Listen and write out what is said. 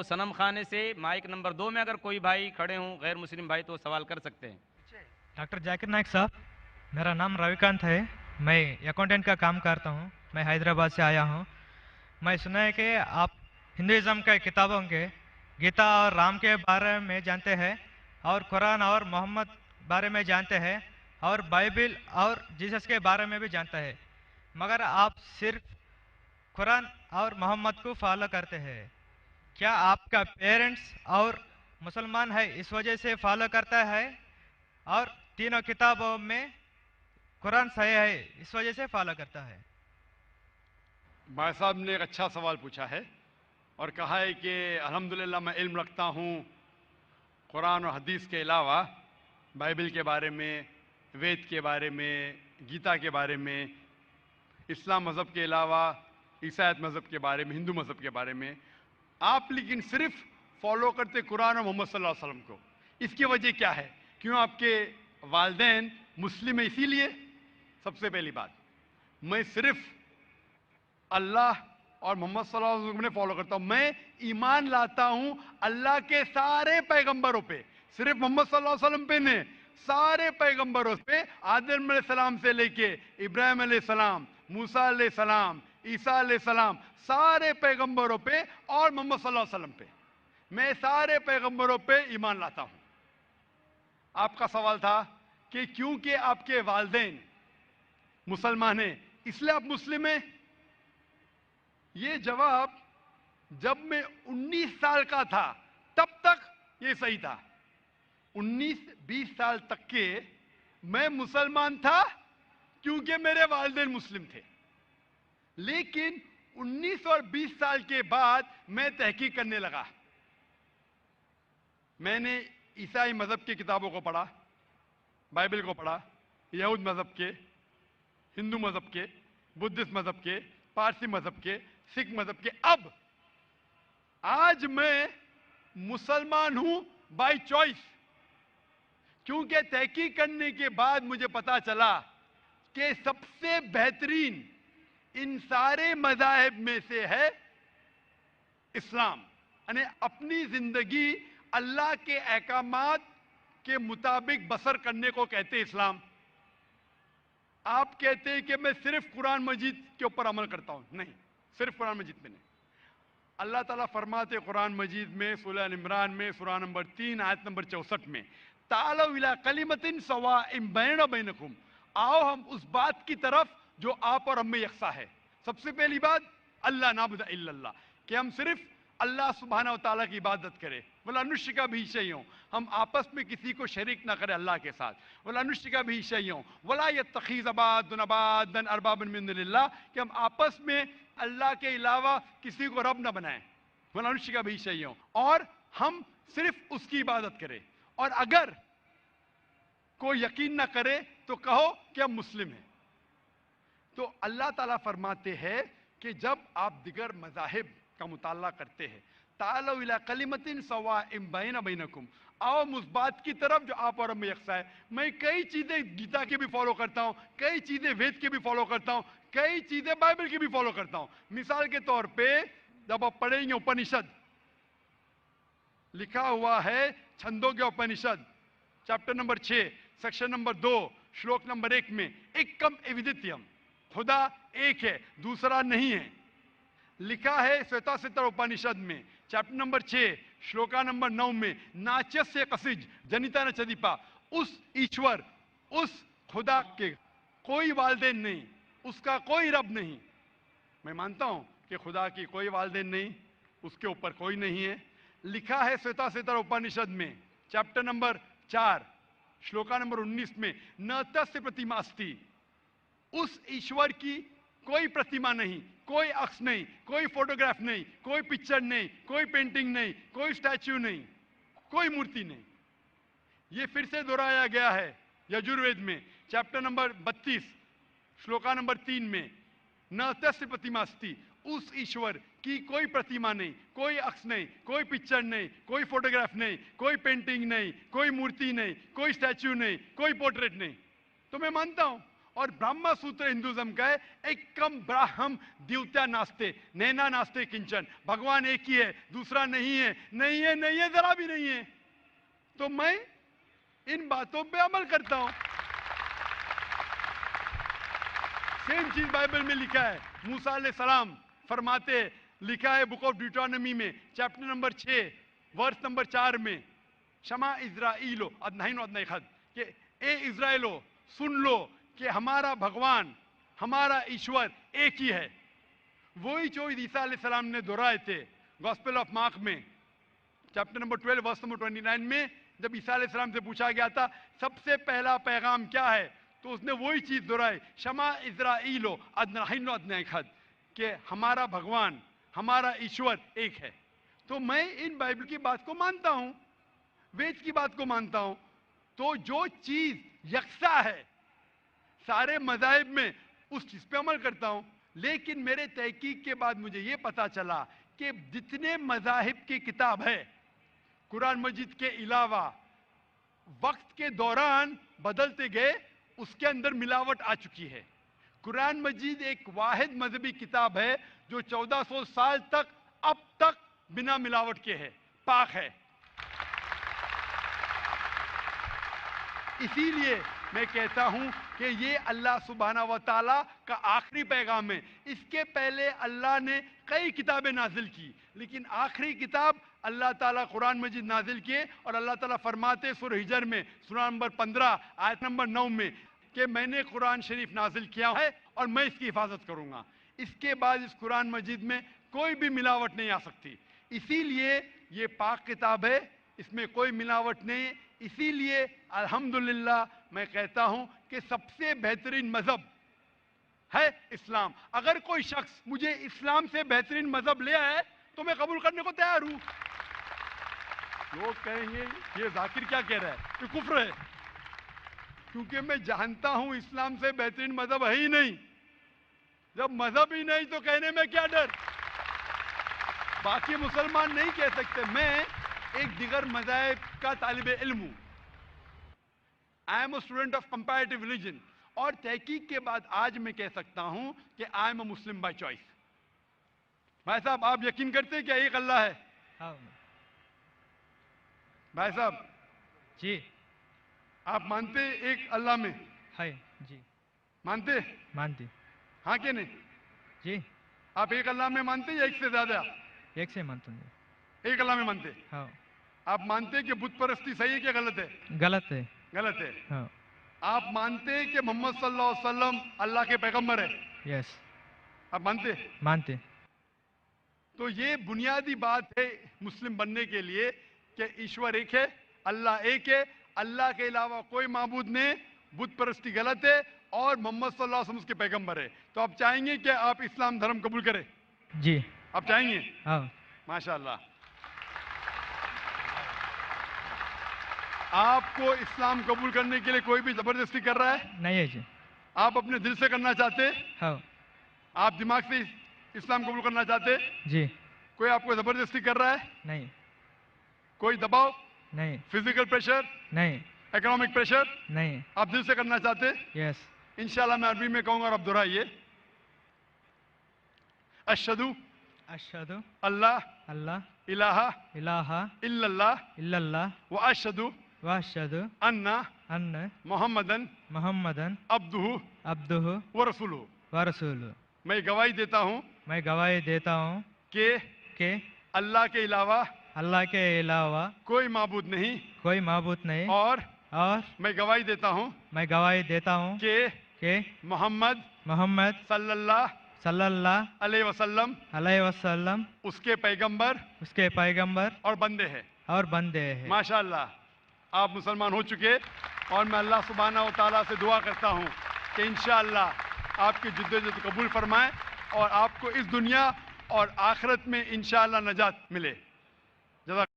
सनम खाने से mic number 2 में अगर कोई भाई खड़े हों गैर मुस्लिम भाई तो सवाल कर सकते हैं। डॉक्टर जाकिर नाइक साहब, मेरा नाम रविकांत है। मैं अकाउंटेंट का काम करता हूँ। मैं हैदराबाद से आया हूँ। मैं सुना है कि आप हिंदुज़म के किताबों के गीता और राम के बारे में जानते हैं, और कुरान और मोहम्मद बारे में जानते हैं, और बाइबल और जीसस के बारे में भी जानते हैं, मगर आप सिर्फ कुरान और मोहम्मद को फॉलो करते हैं। क्या आपका पेरेंट्स और मुसलमान है इस वजह से फॉलो करता है, और तीनों किताबों में कुरान सही है इस वजह से फॉलो करता है? भाई साहब ने एक अच्छा सवाल पूछा है और कहा है कि अल्हम्दुलिल्लाह मैं इल्म रखता हूँ कुरान और हदीस के अलावा बाइबल के बारे में, वेद के बारे में, गीता के बारे में, इस्लाम मज़हब के अलावा ईसाईयत मज़हब के बारे में, हिंदू मज़हब के बारे में। आप लेकिन सिर्फ फॉलो करते कुरान और मोहम्मद सल्लल्लाहु अलैहि वसल्लम को। इसकी वजह क्या है? क्यों आपके वालिदैन मुस्लिम है इसीलिए? सबसे पहली बात, मैं सिर्फ अल्लाह और मोहम्मद सल्लल्लाहु अलैहि वसल्लम ने फॉलो करता हूं। मैं ईमान लाता हूं अल्लाह के सारे पैगंबरों पे, सिर्फ मोहम्मद सल्लल्लाहु अलैहि वसल्लम पे नहीं, सारे पैगंबरों पे, आदम अलैहिस्सलाम से लेके इब्राहिम अलैहिस्सलाम, मूसा अलैहिस्सलाम, ईसा अलैहिस्सलाम, सारे पैगंबरों पे और मोहम्मद सल्लल्लाहु अलैहि वसल्लम पे, मैं सारे पैगंबरों पे ईमान लाता हूं। आपका सवाल था कि क्योंकि आपके वालिदैन मुसलमान हैं इसलिए आप मुस्लिम हैं। ये जवाब जब मैं 19 साल का था तब तक ये सही था। 19-20 साल तक के मैं मुसलमान था क्योंकि मेरे वालिदैन मुस्लिम थे। लेकिन 19 और 20 साल के बाद मैं तहकीक करने लगा। मैंने ईसाई मज़हब की किताबों को पढ़ा, बाइबल को पढ़ा, यहूद मज़हब के, हिंदू मज़हब के, बुद्धिस्ट मज़हब के, पारसी मज़हब के, सिख मज़हब के। अब आज मैं मुसलमान हूं बाय चॉइस, क्योंकि तहकीक करने के बाद मुझे पता चला कि सबसे बेहतरीन इन सारे मज़ाहिब में से है इस्लाम। यानी अपनी जिंदगी अल्लाह के अहकामात के मुताबिक बसर करने को कहते हैं इस्लाम। आप कहते हैं कि मैं सिर्फ कुरान मजीद के ऊपर अमल करता हूं। नहीं, सिर्फ कुरान मजीद में नहीं। अल्लाह ताला फरमाते कुरान मजीद में सूरह इमरान में सूरा नंबर 3 आयत नंबर 64 में, तालो इला कलिमतिन सवाइम बैना बैनकुम, आओ हम उस बात की तरफ जो आप और हम में यकसा है। सबसे पहली बात अल्लाह नाबुद इल्लल्लाह, कि हम सिर्फ अल्लाह सुब्हानहू व तआला की इबादत करें। वला नुश्रिका बिही शैअन, हम आपस में किसी को शरीक ना करें अल्लाह के साथ। वला नुश्रिका बिही शैअन वला यत्तखिज़ बादुना बादन अरबाबन मिन दुनिल्लाह, कि हम आपस में अल्लाह के अलावा किसी को रब ना बनाएं। वला नुश्रिका बिही शैअन, और हम सिर्फ उसकी इबादत करें। और अगर कोई यकीन ना करे तो कहो कि हम मुस्लिम हैं। तो अल्लाह ताला फरमाते हैं कि जब आप दिगर मज़ाहिब का मुताला करते हैं, तालो इला कलिमतिन सवाइम बैना बैनकुम, आओ उस बात की तरफ जो आप और हम में यकसा है। मैं कई चीजें गीता की भी फॉलो करता हूं, कई चीजें वेद की भी फॉलो करता हूं, कई चीजें बाइबल की भी फॉलो करता हूं। मिसाल के तौर पे जब आप पढ़ेंगे उपनिषद, लिखा हुआ है छंदों के उपनिषद चैप्टर नंबर 6 सेक्शन नंबर 2 श्लोक नंबर 1 में, एकम एविदित्यम, खुदा एक है दूसरा नहीं है। लिखा है श्वेताश्वतर उपनिषद में चैप्टर नंबर 6 श्लोका नंबर 9 में, नाचस्य कसिज जनिता न चदीपा, उस ईश्वर, उस खुदा के कोई वालिदैन नहीं, उसका कोई रब नहीं। मैं मानता हूं कि खुदा की कोई वालिदैन नहीं, उसके ऊपर कोई नहीं है। लिखा है श्वेताश्वतर उपनिषद में चैप्टर नंबर 4 श्लोका नंबर 19 में, न तस्य प्रतिमा अस्ति, उस ईश्वर की कोई प्रतिमा नहीं, कोई अक्ष नहीं, कोई फोटोग्राफ नहीं, कोई पिक्चर नहीं, कोई पेंटिंग नहीं, कोई स्टैच्यू नहीं, कोई मूर्ति नहीं। ये फिर से दोहराया गया है यजुर्वेद में चैप्टर नंबर 32 श्लोका नंबर 3 में, न तस्य प्रतिमा अस्ति, उस ईश्वर की कोई प्रतिमा नहीं, कोई अक्ष नहीं, कोई पिक्चर नहीं, कोई फोटोग्राफ नहीं, कोई पेंटिंग नहीं, कोई मूर्ति नहीं, कोई स्टैच्यू नहीं, कोई पोर्ट्रेट नहीं। तो मैं मानता हूं, और ब्रह्म सूत्र हिंदुज्म का है एकम ब्राह्म द्वितीया नास्ते नैना नास्ते किंचन, भगवान एक ही है, दूसरा नहीं है, नहीं है, नहीं है, जरा भी नहीं है। तो मैं इन बातों पे अमल करता हूं। सेम चीज बाइबल में लिखा है। मूसा अलैहिस्सलाम फरमाते, लिखा है बुक ऑफ ड्यूटोनॉमी में चैप्टर नंबर 6 वर्स नंबर 4 में, शमा इज़राइलो अदनाइनो अदनाई खद, कि ए इज़राइलो सुन लो कि हमारा भगवान, हमारा ईश्वर एक ही है। वही जो ईसा अलैहिस्सलाम ने दोहराए थे गॉस्पेल ऑफ मार्क में चैप्टर नंबर 12 वर्स नंबर 29 में, जब ईसा अलैहिस्सलाम से पूछा गया था सबसे पहला पैगाम क्या है, तो उसने वही चीज दोहराई, शमा इज़राइलो अदनाइनो अदनाई खद, कि हमारा भगवान, हमारा ईश्वर एक है। तो मैं इन बाइबल की बात को मानता हूं, वेद की बात को मानता हूं। तो जो चीज यकसा है सारे मज़ाहिब में, उस चीज पे अमल करता हूं। लेकिन मेरे तहकीक के बाद मुझे ये पता चला कि जितने मज़ाहिब की किताब है कुरान मजीद के अलावा, वक्त के दौरान बदलते गए, उसके अंदर मिलावट आ चुकी है। कुरान मजीद एक वाहिद मजहबी किताब है जो 1400 साल तक अब तक बिना मिलावट के है, पाक है। इसीलिए मैं कहता हूं कि ये अल्लाह सुब्हाना व तआला का आखिरी पैगाम है। इसके पहले अल्लाह ने कई किताबें नाजिल की, लेकिन आखिरी किताब अल्लाह ताला कुरान मजीद नाजिल किए। और अल्लाह ताला फरमाते सूरह हिजर में सूरह नंबर 15 आयत नंबर 9 में कि मैंने कुरान शरीफ नाजिल किया है और मैं इसकी हिफाजत करूंगा। इसके बाद इस कुरान मजीद में कोई भी मिलावट नहीं आ सकती। इसीलिए ये पाक किताब है, इसमें कोई मिलावट नहीं। इसीलिए अल्हम्दुलिल्लाह मैं कहता हूं कि सबसे बेहतरीन मजहब है इस्लाम। अगर कोई शख्स मुझे इस्लाम से बेहतरीन मजहब ले आए तो मैं कबूल करने को तैयार हूं। लोग कहेंगे ये जाकिर क्या कह रहा है, ये कुफ्र है, क्योंकि मैं जानता हूं इस्लाम से बेहतरीन मजहब है ही नहीं। जब मजहब ही नहीं तो कहने में क्या डर। बाकी मुसलमान नहीं कह सकते। मैं एक दिगर मज़ाहिब का तालिब इल्म हूं। I am a student of comparative religion, और तहकीक के बाद आज मैं कह सकता हूं कि I am a Muslim by choice. भाई साहब, आप यकीन करते हैं क्या एक अल्लाह है? हाँ भाई साहब जी, आप मानते एक अल्लाह में? है जी, मानते? मानती हाँ कि नहीं? जी, आप एक अल्लाह में मानते या एक से ज्यादा? एक से मानता हूँ। एक अल्लाह में मानते। हाँ, आप मानते हैं कि बुत परस्ती सही है क्या गलत है? गलत है। गलत है। हाँ, आप मानते हैं कि मोहम्मद सल्लल्लाहु अलैहि वसल्लम अल्लाह के पैगंबर है? यस, आप मानते? मानते। तो ये बुनियादी बात है मुस्लिम बनने के लिए कि ईश्वर एक है, अल्लाह एक है, अल्लाह के अलावा कोई माबूद नहीं, बुत परस्ती गलत है, और मोहम्मद सल्लल्लाहु अलैहि वसल्लम उसके पैगंबर है। तो आप चाहेंगे कि आप इस्लाम धर्म कबूल करें? जी, आप चाहेंगे? हाँ, माशाअल्लाह। आपको इस्लाम कबूल करने के लिए कोई भी जबरदस्ती कर रहा है? नहीं है जी। आप अपने दिल से करना चाहते? हाँ आप दिमाग से इस्लाम कबूल करना चाहते? जी, कोई आपको जबरदस्ती कर रहा है? नहीं, कोई दबाव, नहीं, फिजिकल प्रेशर, नहीं, इकोनॉमिक प्रेशर? नहीं, आप दिल से करना चाहते? यस, इंशाल्लाह मैं अरबी में कहूंगा और आप दोहराइए। अशहदु अशहदु अल्लाह अल्लाह इलाहा इलाहा इल्लल्लाह इल्लल्लाह व अशहदु व अशहदु अन्ना अन्न मोहम्मदन मुहम्मदन अब्दुहु अब्दुहु व रसूलुहु। व रसूलुहु। मैं गवाही देता हूं मैं गवाही देता हूँ कि कि अल्लाह के अलावा अल्लाह के अलावा कोई माबूद नहीं, कोई माबूद नहीं, और और मैं गवाही देता हूं मैं गवाही देता हूँ कि कि मोहम्मद सल्लल्लाहु सल्लल्लाहु अलैहि वसल्लम अलैहि वसल्लम उसके पैगंबर उसके पैगंबर और बंदे हैं। और बंदे हैं। माशाअल्लाह, आप मुसलमान हो चुके, और मैं अल्लाह सुब्हाना व तआला से दुआ करता हूं कि इंशाअल्लाह आपकी जिद्दोजहद कबूल फरमाए और आपको इस दुनिया और आखिरत में इंशाअल्लाह नजात मिले। जज़ाक